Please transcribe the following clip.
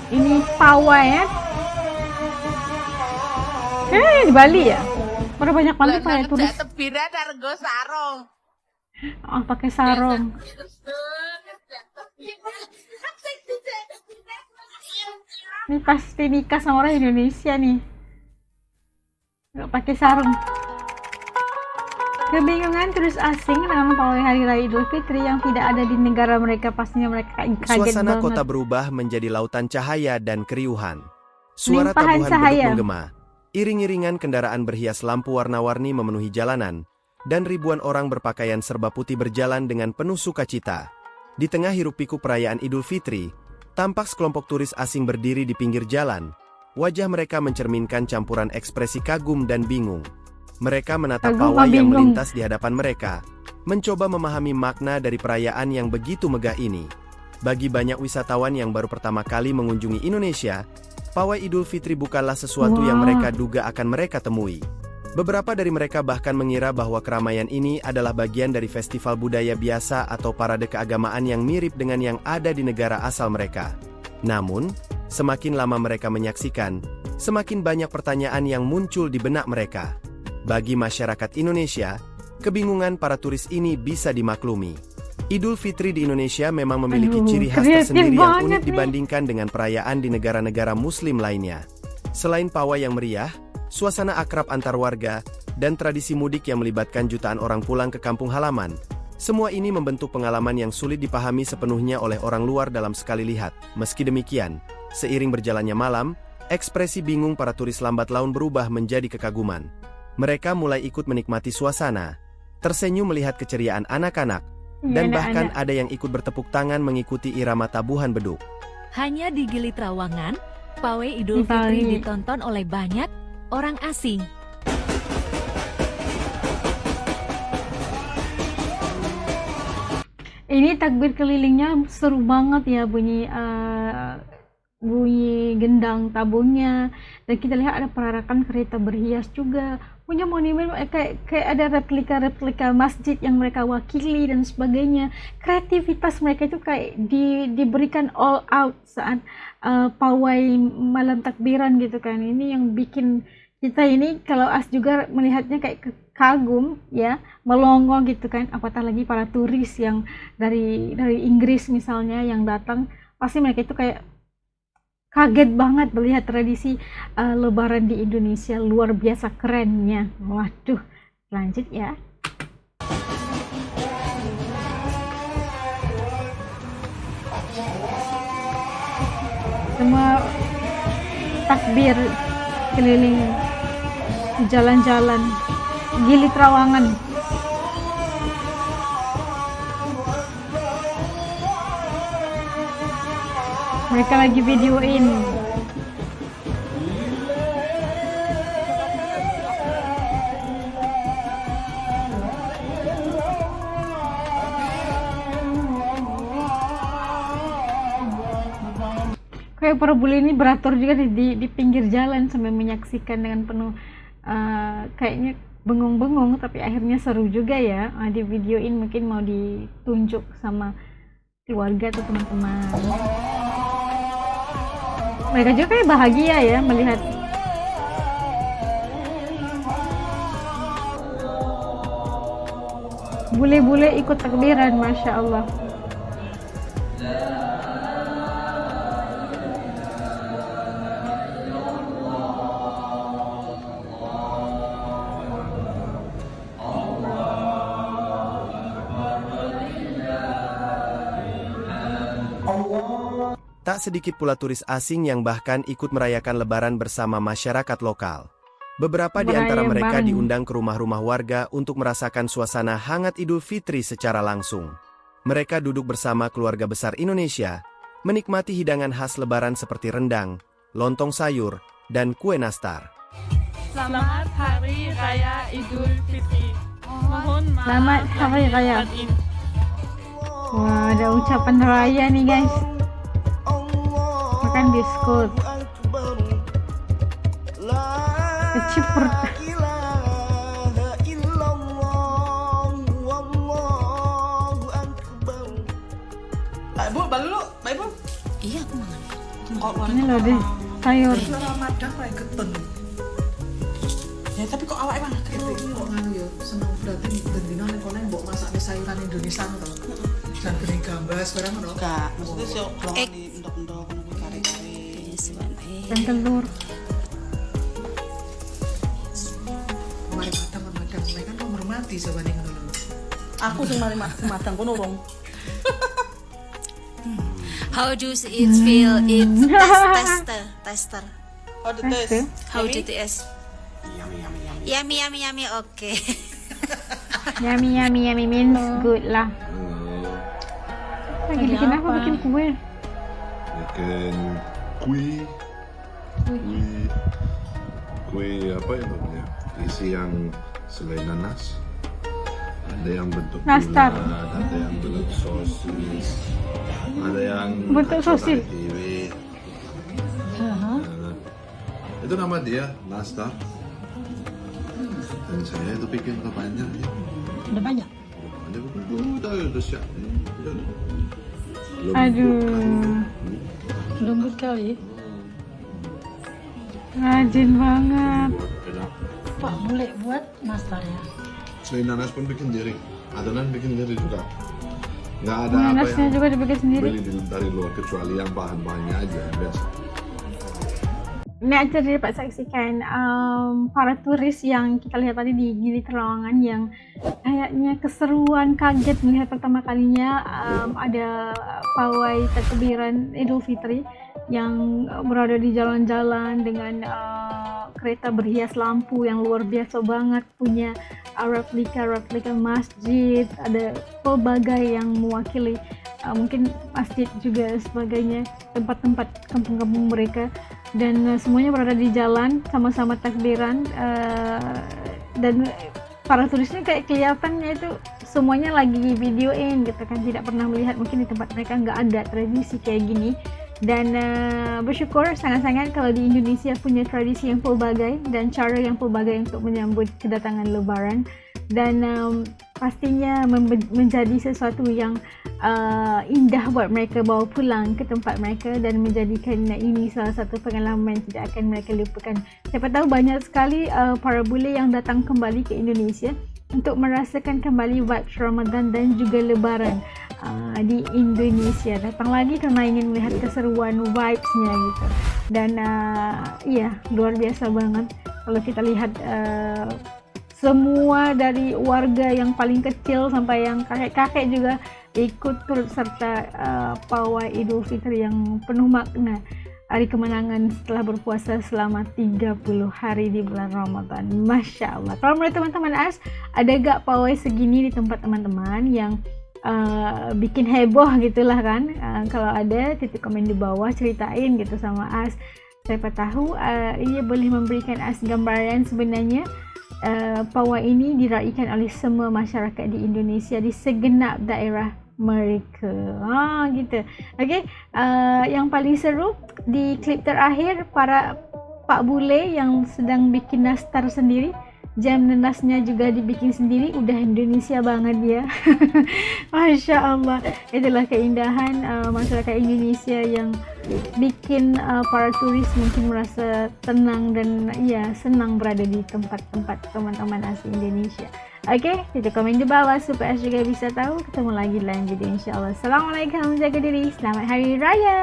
Ini pawai ya. Di Bali ya. Pada banyak banget kayak turis. Tebira targo sarung. Oh, pakai sarung. Ini pasti nikah sama orang Indonesia nih. Nggak pakai sarung. Kebingungan turis asing dengan pawai Hari Raya Idul Fitri yang tidak ada di negara mereka, pastinya mereka kaget Suasana banget. kota berubah menjadi lautan cahaya dan keriuhan. Suara Limpahan tabuhan cahaya. beduk menggema. Iring-iringan kendaraan berhias lampu warna-warni memenuhi jalanan, dan ribuan orang berpakaian serba putih berjalan dengan penuh sukacita. Di tengah hiruk-pikuk perayaan Idul Fitri, tampak sekelompok turis asing berdiri di pinggir jalan. Wajah mereka mencerminkan campuran ekspresi kagum dan bingung. Mereka menatap Kagum pawai apa yang bingung? melintas di hadapan mereka, mencoba memahami makna dari perayaan yang begitu megah ini. Bagi banyak wisatawan yang baru pertama kali mengunjungi Indonesia, pawai Idul Fitri bukanlah sesuatu yang mereka duga akan mereka temui. Beberapa dari mereka bahkan mengira bahwa keramaian ini adalah bagian dari festival budaya biasa atau parade keagamaan yang mirip dengan yang ada di negara asal mereka. Namun, semakin lama mereka menyaksikan, semakin banyak pertanyaan yang muncul di benak mereka. Bagi masyarakat Indonesia, kebingungan para turis ini bisa dimaklumi. Idul Fitri di Indonesia memang memiliki ciri khas kreatif tersendiri yang banget unik nih. dibandingkan dengan perayaan di negara-negara Muslim lainnya. Selain pawai yang meriah, suasana akrab antar warga, dan tradisi mudik yang melibatkan jutaan orang pulang ke kampung halaman, semua ini membentuk pengalaman yang sulit dipahami sepenuhnya oleh orang luar dalam sekali lihat. Meski demikian, seiring berjalannya malam, ekspresi bingung para turis lambat laun berubah menjadi kekaguman. Mereka mulai ikut menikmati suasana, tersenyum melihat keceriaan anak-anak, dan bahkan ada yang ikut bertepuk tangan mengikuti irama tabuhan beduk. Hanya di Gili Trawangan, pawai Idul Di Fitri Bali. ditonton oleh banyak orang asing. Ini takbir kelilingnya seru banget ya, bunyi bunyi gendang tabungnya, dan kita lihat ada perarakan kereta berhias juga, punya monumen kayak ada replika masjid yang mereka wakili dan sebagainya. Kreativitas mereka itu kayak diberikan all out saat pawai malam takbiran gitu kan. Ini yang bikin kita ini kalau juga melihatnya kayak kagum ya, melongo gitu kan. Apatah lagi para turis yang dari Inggris misalnya yang datang, pasti mereka itu kayak kaget banget melihat tradisi Lebaran di Indonesia, luar biasa kerennya. Waduh, lanjut ya. Semua takbir keliling jalan-jalan Gili Trawangan. Mereka lagi videoin. Kayak para bule ini beratur juga di pinggir jalan sambil menyaksikan dengan penuh kayaknya bengong-bengong, tapi akhirnya seru juga ya. Di videoin, mungkin mau ditunjuk sama keluarga atau teman-teman. Mereka juga kayak bahagia ya melihat bule-bule ikut takbiran, Masya Allah. Tak sedikit pula turis asing yang bahkan ikut merayakan Lebaran bersama masyarakat lokal. Beberapa di antara Beraya mereka bareng. diundang ke rumah-rumah warga untuk merasakan suasana hangat Idul Fitri secara langsung. Mereka duduk bersama keluarga besar Indonesia, menikmati hidangan khas Lebaran seperti rendang, lontong sayur, dan kue nastar. Selamat Hari Raya Idul Fitri. Mohon maaf Selamat Hari lahir Raya. batin. Wah, ada ucapan raya nih guys. Makan biskuit. Keciper. Bu, balik dulu. Baik, Bu. Iya, aku makan. Kok Ini loh deh, sayur. Ramadan kayak getun. Ya tapi kok awake malah gitu. Kok nganu ya seneng berarti bendino ning kono mbok masakne sayuran Indonesia to. Dan beri gambas barang ngono. Enggak, maksudnya sih bolongan di endok-endok ngono kare-kare. Dan telur. Mari madang mereka kan menghormati sabane ngono. Aku sing mari madang kono urung. How does it feel? It's tester. How the taste? How did it is? Yummy. Yummy. Okay. Yummy means good lah. Lagi bikin apa? Bikin kue. Bikin kue apa ya namanya? Isi yang selain nanas. Ada yang bentuk Nastar. bulat, ada yang bentuk sosis, ada yang Bentuk sosis. kiwi. Itu nama dia nastar. Dan saya itu bikin udah banyak ya. Udah banyak. Ada udah siap. Aduh, Lembut kali. rajin banget. Pak boleh buat nastar ya. Selain nanas pun bikin sendiri. Adonan bikin sendiri juga. Nggak ada apa Nanasnya yang juga dibikin sendiri. beli dari luar kecuali yang bahan-bahannya aja yang biasa. Ini aja dapat saksikan para turis yang kita lihat tadi di Gili Trawangan yang kayaknya keseruan, kaget melihat pertama kalinya ada pawai takbiran Idul Fitri yang berada di jalan-jalan dengan kereta berhias lampu yang luar biasa banget, punya replika masjid, ada pelbagai yang mewakili mungkin masjid juga sebagainya, tempat-tempat kampung-kampung mereka, dan semuanya berada di jalan sama-sama takbiran, dan para turisnya kayak kelihatannya itu semuanya lagi videoin gitu kan, tidak pernah melihat, mungkin di tempat mereka nggak ada tradisi kayak gini. Dan bersyukur sangat-sangat kalau di Indonesia punya tradisi yang pelbagai dan cara yang pelbagai untuk menyambut kedatangan Lebaran, dan pastinya menjadi sesuatu yang indah buat mereka bawa pulang ke tempat mereka dan menjadikan ini salah satu pengalaman yang tidak akan mereka lupakan. Siapa tahu banyak sekali para bule yang datang kembali ke Indonesia untuk merasakan kembali vibes Ramadan dan juga Lebaran di Indonesia. Datang lagi karena ingin melihat keseruan vibes-nya gitu. Dan iya, luar biasa banget kalau kita lihat semua dari warga yang paling kecil sampai yang kakek-kakek juga ikut turut serta pawai Idul Fitri yang penuh makna, hari kemenangan setelah berpuasa selama 30 hari di bulan Ramadan. Masya Allah. Kalau menurut teman-teman AS, ada gak pawai segini di tempat teman-teman yang bikin heboh gitulah kan? Kalau ada, titik komen di bawah, ceritain gitu sama AS. Siapa tahu ia boleh memberikan AS gambaran sebenarnya pawai ini diraihkan oleh semua masyarakat di Indonesia di segenap daerah mereka. Gitu. Okey, yang paling seru di klip terakhir, para Pak Bule yang sedang bikin nastar sendiri, jam nenasnya juga dibikin sendiri, udah Indonesia banget dia. Masya Allah, itulah keindahan masyarakat Indonesia yang bikin para turis mungkin merasa tenang dan ya senang berada di tempat-tempat teman-teman asli Indonesia. Oke, itu komen di bawah supaya juga bisa tahu. Ketemu lagi dalam video insyaAllah. Assalamualaikum, jaga diri, selamat Hari Raya.